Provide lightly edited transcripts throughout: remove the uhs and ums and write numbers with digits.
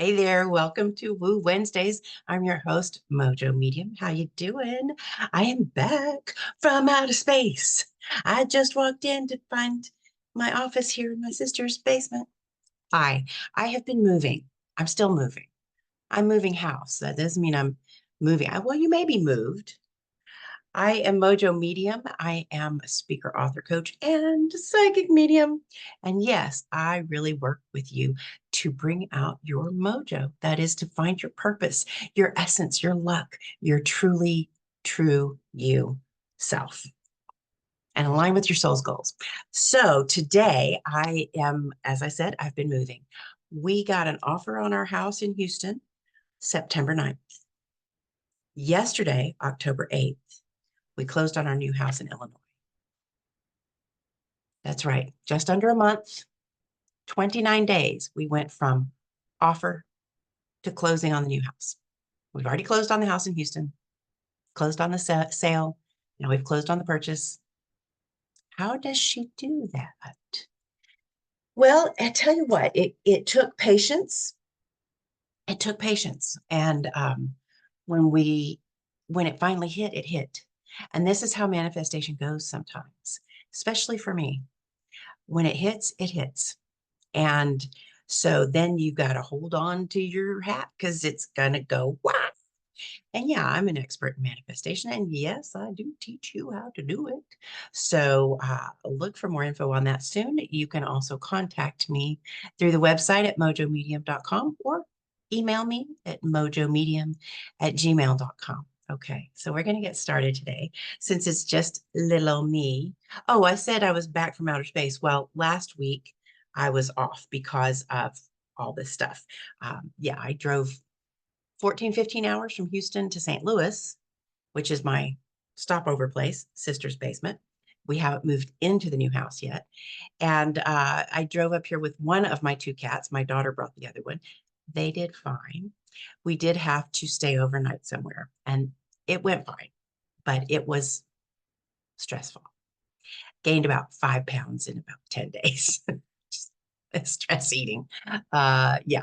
Hey there, welcome to Woo Wednesdays. I'm your host, Mojo Medium. How you doing? I am back from outer space. I just walked in to find my office here in my sister's basement. Hi, I have been moving. I'm still moving. I'm moving house. That doesn't mean I'm moving. Well, you may be moved. I am Mojo Medium. I am a speaker, author, coach, and psychic medium. And yes, I really work with you to bring out your mojo. That is to find your purpose, your essence, your luck, your truly true you self and align with your soul's goals. So today I am, as I said, I've been moving. We got an offer on our house in Houston, September 9th. Yesterday, October 8th, we closed on our new house in Illinois. That's right. Just under a month, 29 days, we went from offer to closing on the new house. We've already closed on the house in Houston, closed on the sale. Now we've closed on the purchase. How does she do that? Well, I tell you what, it took patience. It took patience. And when we when it finally hit, it hit. And this is how manifestation goes sometimes, especially for me. When it hits, it hits. And so then you got to hold on to your hat because it's going to go, wow. And yeah, I'm an expert in manifestation. And yes, I do teach you how to do it. So look for more info on that soon. You can also contact me through the website at mojomedium.com or email me at mojomedium@gmail.com. Okay, so we're going to get started today since it's just little me. Oh, I said I was back from outer space. Well, last week I was off because of all this stuff. Yeah, I drove 14, 15 hours from Houston to St. Louis, which is my stopover place, sister's basement. We haven't moved into the new house yet. And I drove up here with one of my two cats. My daughter brought the other one. They did fine. We did have to stay overnight somewhere, and it went fine, but it was stressful. Gained about 5 pounds in about 10 days. Stress eating. Yeah,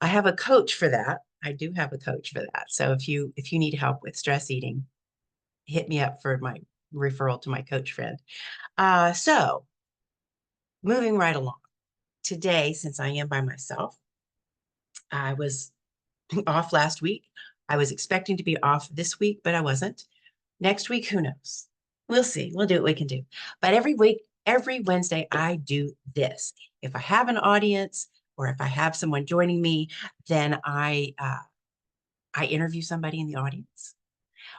I have a coach for that. I do have a coach for that. So if you need help with stress eating, hit me up for my referral to my coach friend. So moving right along. Today, since I am by myself, I was off last week. I was expecting to be off this week, but I wasn't. Next week, who knows? We'll see. We'll do what we can do. But every week, every Wednesday, I do this. If I have an audience or if I have someone joining me, then I interview somebody in the audience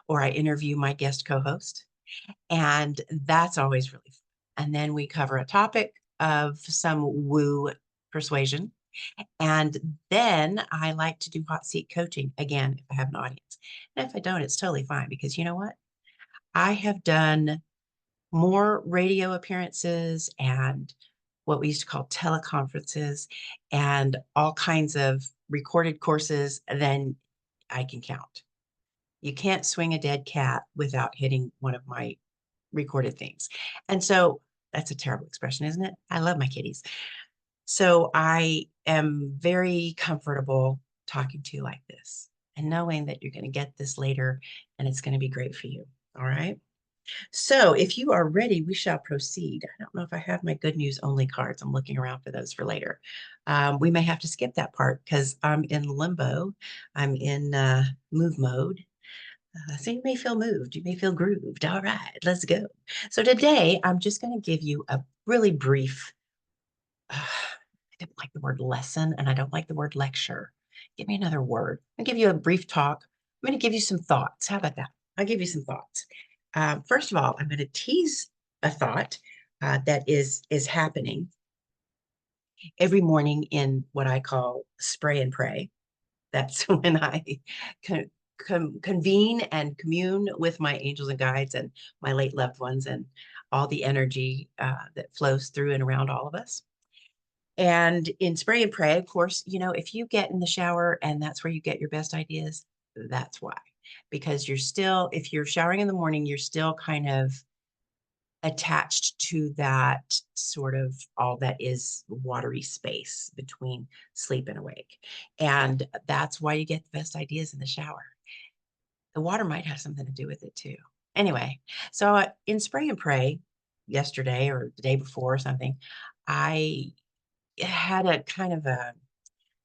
or I interview my guest co-host. And that's always really fun. And then we cover a topic of some woo persuasion. And then I like to do hot seat coaching again if I have an audience. And if I don't, it's totally fine because you know what? I have done more radio appearances and what we used to call teleconferences and all kinds of recorded courses than I can count. You can't swing a dead cat without hitting one of my recorded things. And so that's a terrible expression, isn't it? I love my kitties. So I am very comfortable talking to you like this and knowing that you're going to get this later and it's going to be great for you. All right. So if you are ready, we shall proceed. I don't know if I have my good news only cards. I'm looking around for those for later. We may have to skip that part because I'm in limbo. I'm in move mode. So you may feel moved, you may feel grooved. All right, let's go. So today I'm just going to give you a really brief, I don't like the word lesson and I don't like the word lecture. Give me another word. I'll give you a brief talk. I'm going to give you some thoughts. How about that? I'll give you some thoughts. First of all, I'm going to tease a thought that is happening every morning in what I call spray and pray. That's when I convene and commune with my angels and guides and my late loved ones and all the energy that flows through and around all of us. And in spray and pray, of course, you know, if you get in the shower and that's where you get your best ideas, that's why. Because you're still, if you're showering in the morning, you're still kind of attached to that sort of all that is watery space between sleep and awake. And that's why you get the best ideas in the shower. The water might have something to do with it too. Anyway, so in Spray and Pray yesterday or the day before or something, I had a kind of a, I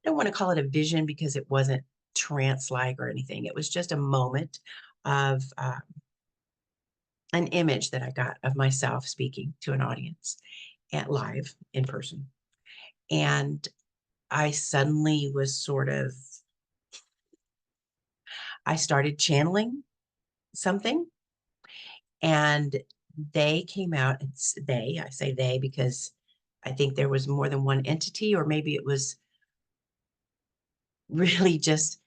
don't want to call it a vision because it wasn't trance-like or anything. It was just a moment of an image that I got of myself speaking to an audience at live in person. And I suddenly was sort of, I started channeling something, and they came out, and I say they because I think there was more than one entity, or maybe it was really just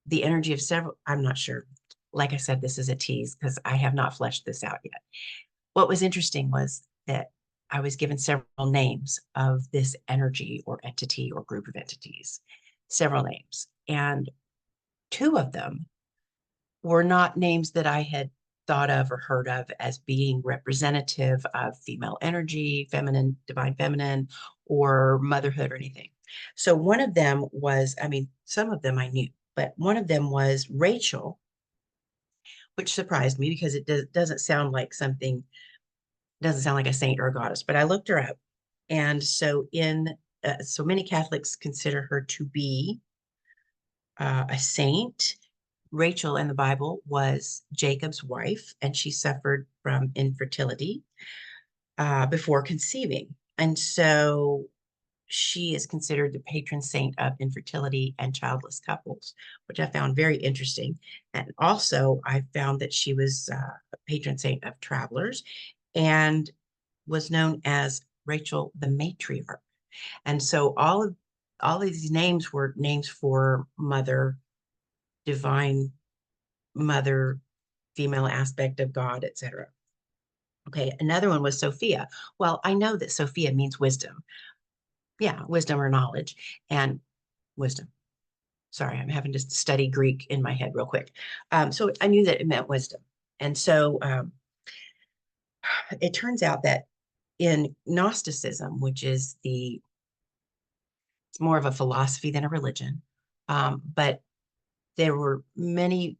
the energy of several. I'm not sure. Like I said, this is a tease because I have not fleshed this out yet. What was interesting was that I was given several names of this energy or entity or group of entities, several names. And two of them were not names that I had thought of or heard of as being representative of female energy, feminine, divine feminine, or motherhood or anything. So one of them was, I mean, some of them I knew, but one of them was Rachel, which surprised me because it doesn't sound like something, doesn't sound like a saint or a goddess, but I looked her up. And so so many Catholics consider her to be a saint. Rachel in the Bible was Jacob's wife, and she suffered from infertility before conceiving. And so she is considered the patron saint of infertility and childless couples, which I found very interesting. And also, I found that she was a patron saint of travelers and was known as Rachel the matriarch. And so all of these names were names for mother, divine mother, female aspect of God, etc. Okay, another one was Sophia. Well, I know that Sophia means wisdom. Yeah, wisdom or knowledge and wisdom. Sorry, I'm having to study Greek in my head real quick. So I knew that it meant wisdom. And so it turns out that in Gnosticism, which is it's more of a philosophy than a religion, but there were many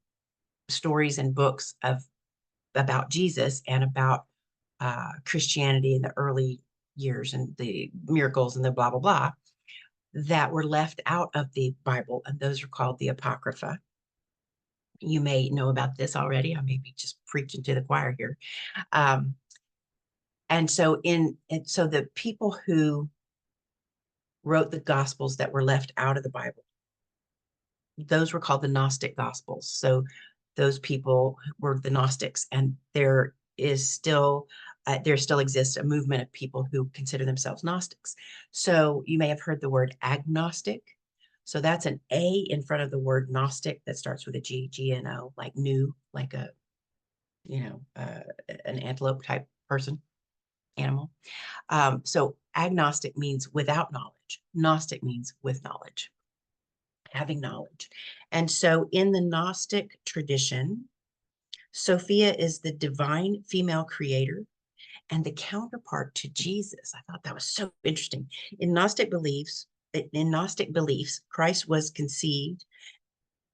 stories and books about Jesus and about Christianity in the early years and the miracles and the blah, blah, blah that were left out of the Bible. And those are called the Apocrypha. You may know about this already. I may be just preaching to the choir here. Um, and so so the people who wrote the gospels that were left out of the Bible, those were called the Gnostic gospels. So those people were the Gnostics, and there still exists a movement of people who consider themselves Gnostics. So you may have heard the word agnostic. So that's an A in front of the word Gnostic that starts with a G, G-N-O, like new, like an antelope type person, animal. So agnostic means without knowledge. Gnostic means with knowledge, having knowledge. And so in the Gnostic tradition, Sophia is the divine female creator and the counterpart to Jesus. I thought that was so interesting. In Gnostic beliefs, Christ was conceived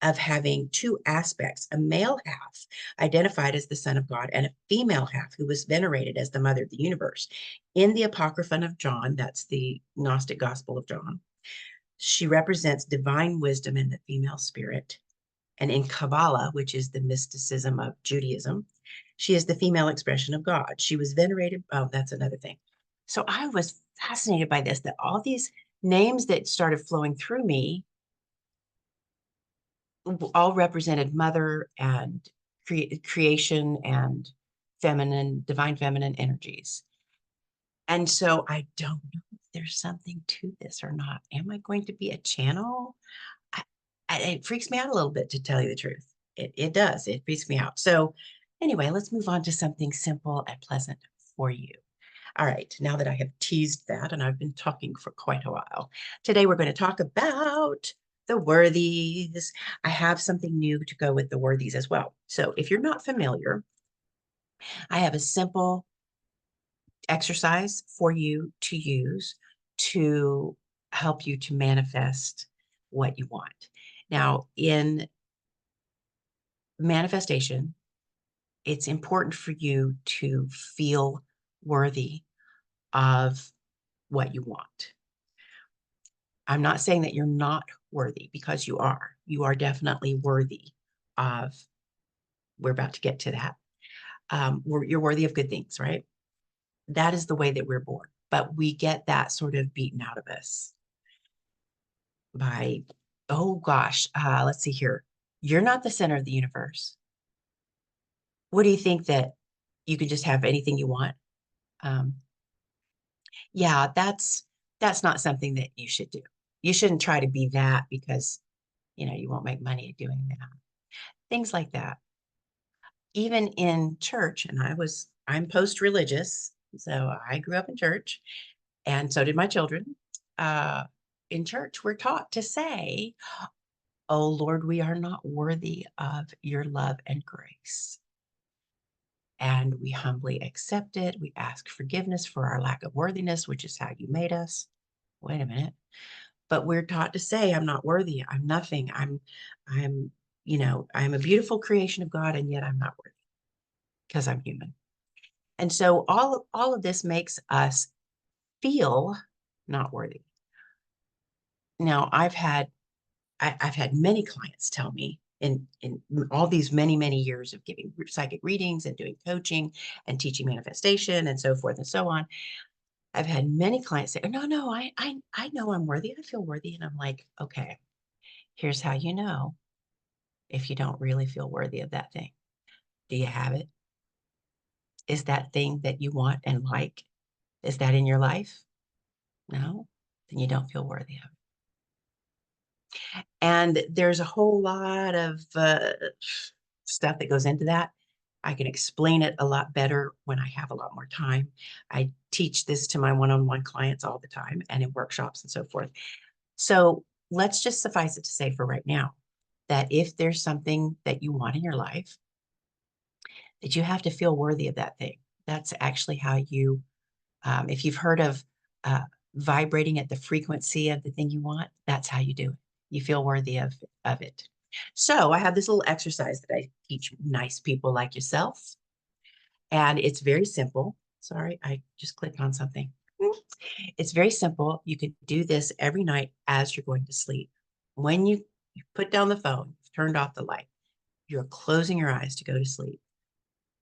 of having two aspects, a male half identified as the Son of God and a female half who was venerated as the mother of the universe. In the Apocryphon of John, that's the Gnostic Gospel of John, she represents divine wisdom in the female spirit. And in Kabbalah, which is the mysticism of Judaism, she is the female expression of God. She was venerated. Oh, that's another thing. So I was fascinated by this, that all these names that started flowing through me all represented mother and creation and divine feminine energies. And so I don't know if there's something to this or not. Am I going to be a channel? It freaks me out a little bit, to tell you the truth. It does. It freaks me out. So anyway, let's move on to something simple and pleasant for you. All right, now that I have teased that and I've been talking for quite a while, today we're going to talk about the worthies. I have something new to go with the worthies as well. So if you're not familiar, I have a simple exercise for you to use to help you to manifest what you want. Now, in manifestation, it's important for you to feel worthy of what you want. I'm not saying that you're not worthy, because you are. You are definitely worthy of, we're about to get to that. You're worthy of good things, right? That is the way that we're born. But we get that sort of beaten out of us by, oh gosh, let's see here. You're not the center of the universe. What do you think, that you can just have anything you want? Um, yeah, that's not something that you should do. You shouldn't try to be that, because you won't make money doing that. Things like that. Even in church, and I'm post-religious, so I grew up in church, and so did my children. Uh, in church, we're taught to say, "Oh Lord, we are not worthy of your love and grace." And we humbly accept it. We ask forgiveness for our lack of worthiness, which is how you made us. Wait a minute. But we're taught to say, I'm not worthy. I'm nothing. I'm, I'm a beautiful creation of God, and yet I'm not worthy because I'm human. And so all of this makes us feel not worthy. Now, I've had many clients tell me, in all these many years of giving psychic readings and doing coaching and teaching manifestation and so forth and so on. I've had many clients say, "Oh, no, I know I'm worthy. I feel worthy." And I'm like, okay, here's how you know if you don't really feel worthy of that thing. Do you have it? Is that thing that you want and like, is that in your life? No, then you don't feel worthy of it. And there's a whole lot of stuff that goes into that. I can explain it a lot better when I have a lot more time. I teach this to my one-on-one clients all the time, and in workshops and so forth. So let's just suffice it to say for right now that if there's something that you want in your life, that you have to feel worthy of that thing. That's actually how you, if you've heard of vibrating at the frequency of the thing you want, that's how you do it. You feel worthy of it. So I have this little exercise that I teach nice people like yourself, and it's very simple. Sorry, I just clicked on something. It's very simple. You could do this every night as you're going to sleep. When you put down the phone, turned off the light, you're closing your eyes to go to sleep.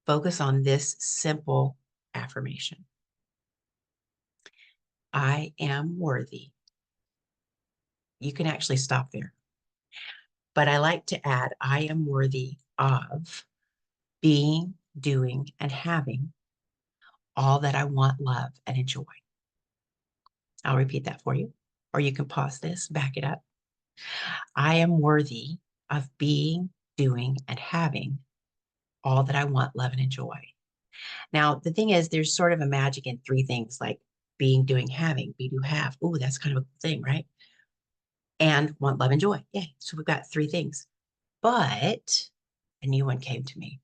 Focus on this simple affirmation. I am worthy. You can actually stop there. But I like to add, I am worthy of being, doing, and having all that I want, love, and enjoy. I'll repeat that for you, or you can pause this, back it up. I am worthy of being, doing, and having all that I want, love, and enjoy. Now, the thing is, there's sort of a magic in three things, like being, doing, having, be, do, have. Oh, that's kind of a cool thing, right? And want, love, and joy. Yay. So we've got three things. But a new one came to me.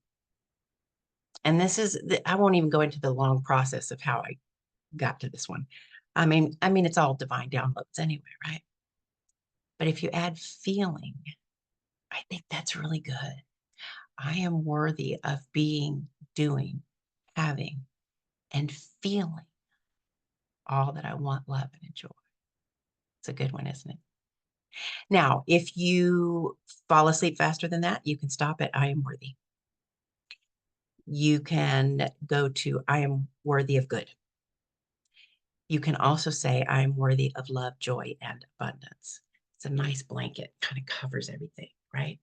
And this is, I won't even go into the long process of how I got to this one. I mean, it's all divine downloads anyway, right? But if you add feeling, I think that's really good. I am worthy of being, doing, having, and feeling all that I want, love, and enjoy. It's a good one, isn't it? Now, if you fall asleep faster than that, you can stop at I am worthy. You can go to I am worthy of good. You can also say I am worthy of love, joy, and abundance. It's a nice blanket, kind of covers everything, right?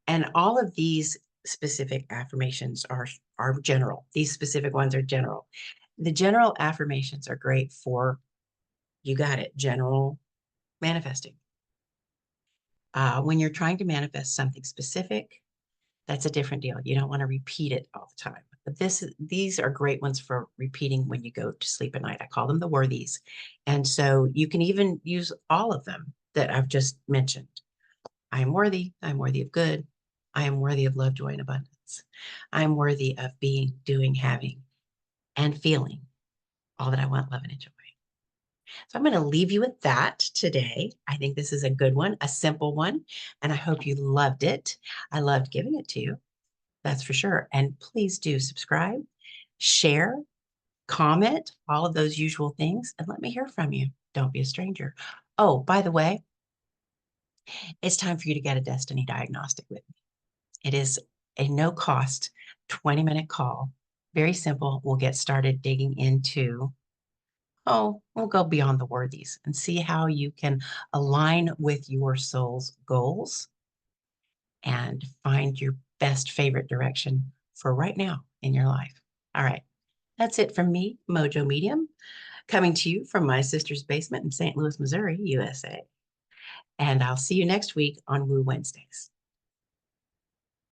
And all of these specific affirmations are general. These specific ones are general. The general affirmations are great for, you got it, general manifesting. When you're trying to manifest something specific, that's a different deal. You don't want to repeat it all the time. But these are great ones for repeating when you go to sleep at night. I call them the worthies. And so you can even use all of them that I've just mentioned. I am worthy. I'm worthy of good. I am worthy of love, joy, and abundance. I am worthy of being, doing, having and feeling all that I want, love, and enjoy. So I'm going to leave you with that today. I think this is a good one, a simple one, and I hope you loved it. I loved giving it to you. That's for sure. And please do subscribe, share, comment, all of those usual things, and let me hear from you. Don't be a stranger. Oh, by the way, it's time for you to get a destiny diagnostic with me. It is a no cost 20-minute call. Very simple. We'll get started digging into, we'll go beyond the worthies and see how you can align with your soul's goals and find your best favorite direction for right now in your life. All right. That's it from me, MoJo Medium, coming to you from my sister's basement in St. Louis, Missouri, USA. And I'll see you next week on Woo Wednesdays.